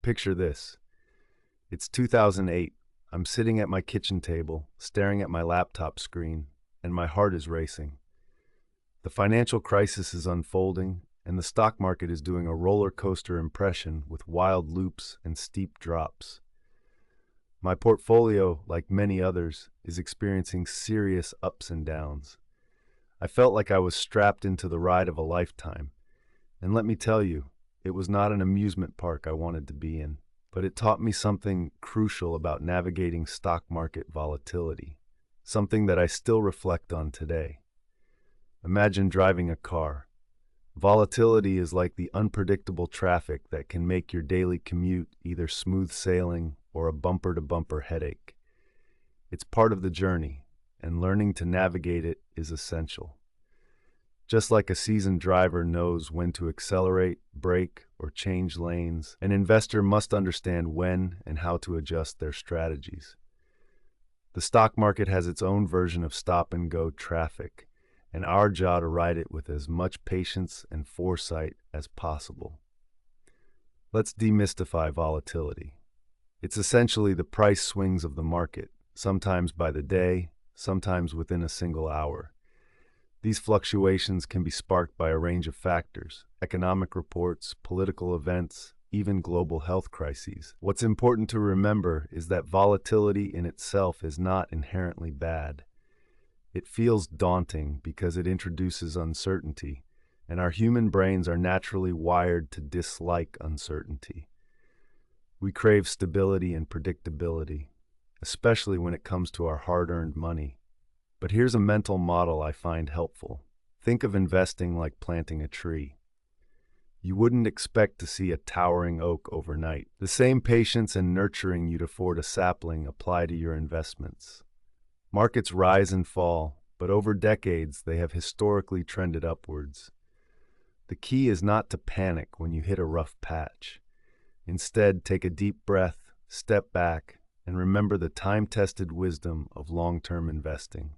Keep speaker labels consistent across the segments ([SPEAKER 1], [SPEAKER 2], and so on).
[SPEAKER 1] Picture this. It's 2008. I'm sitting at my kitchen table, staring at my laptop screen, and my heart is racing. The financial crisis is unfolding, and the stock market is doing a roller coaster impression with wild loops and steep drops. My portfolio, like many others, is experiencing serious ups and downs. I felt like I was strapped into the ride of a lifetime. And let me tell you, it was not an amusement park I wanted to be in, but it taught me something crucial about navigating stock market volatility, something that I still reflect on today. Imagine driving a car. Volatility is like the unpredictable traffic that can make your daily commute either smooth sailing or a bumper-to-bumper headache. It's part of the journey, and learning to navigate it is essential. Just like a seasoned driver knows when to accelerate, brake, or change lanes, an investor must understand when and how to adjust their strategies. The stock market has its own version of stop-and-go traffic, and our job to ride it with as much patience and foresight as possible. Let's demystify volatility. It's essentially the price swings of the market, sometimes by the day, sometimes within a single hour. These fluctuations can be sparked by a range of factors: economic reports, political events, even global health crises. What's important to remember is that volatility in itself is not inherently bad. It feels daunting because it introduces uncertainty, and our human brains are naturally wired to dislike uncertainty. We crave stability and predictability, especially when it comes to our hard-earned money. But here's a mental model I find helpful. Think of investing like planting a tree. You wouldn't expect to see a towering oak overnight. The same patience and nurturing you'd afford a sapling apply to your investments. Markets rise and fall, but over decades they have historically trended upwards. The key is not to panic when you hit a rough patch. Instead, take a deep breath, step back, and remember the time-tested wisdom of long-term investing.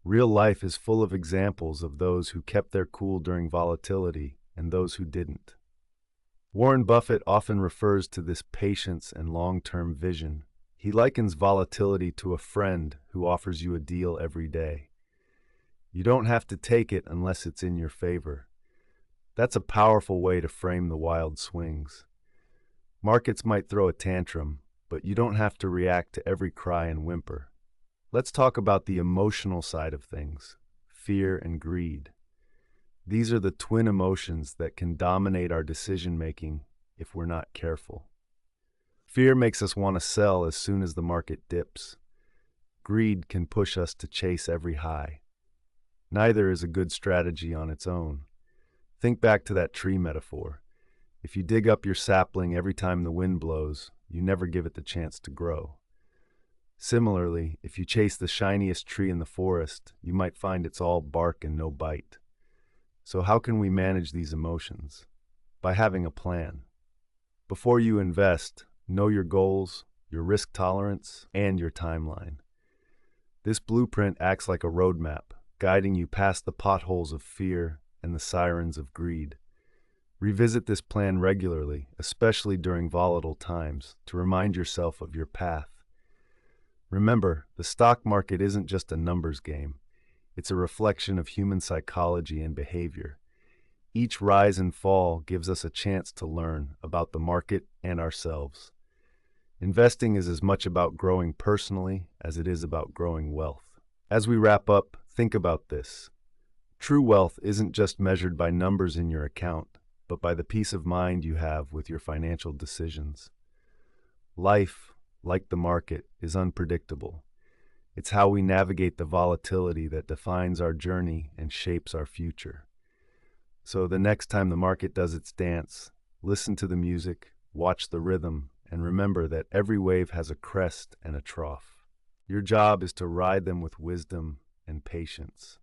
[SPEAKER 1] Real life is full of examples of those who kept their cool during volatility and those who didn't. Warren Buffett often refers to this patience and long-term vision. He likens volatility to a friend who offers you a deal every day. You don't have to take it unless it's in your favor. That's a powerful way to frame the wild swings. Markets might throw a tantrum, but you don't have to react to every cry and whimper. Let's talk about the emotional side of things: fear and greed. These are the twin emotions that can dominate our decision-making if we're not careful. Fear makes us want to sell as soon as the market dips. Greed can push us to chase every high. Neither is a good strategy on its own. Think back to that tree metaphor. If you dig up your sapling every time the wind blows, you never give it the chance to grow. Similarly, if you chase the shiniest tree in the forest, you might find it's all bark and no bite. So how can we manage these emotions? By having a plan. Before you invest, know your goals, your risk tolerance, and your timeline. This blueprint acts like a roadmap, guiding you past the potholes of fear and the sirens of greed. Revisit this plan regularly, especially during volatile times, to remind yourself of your path. Remember, the stock market isn't just a numbers game. It's a reflection of human psychology and behavior. Each rise and fall gives us a chance to learn about the market and ourselves. Investing is as much about growing personally as it is about growing wealth. As we wrap up, think about this. True wealth isn't just measured by numbers in your account, but by the peace of mind you have with your financial decisions. Life, like the market, is unpredictable. It's how we navigate the volatility that defines our journey and shapes our future. So the next time the market does its dance, listen to the music, watch the rhythm, and remember that every wave has a crest and a trough. Your job is to ride them with wisdom and patience.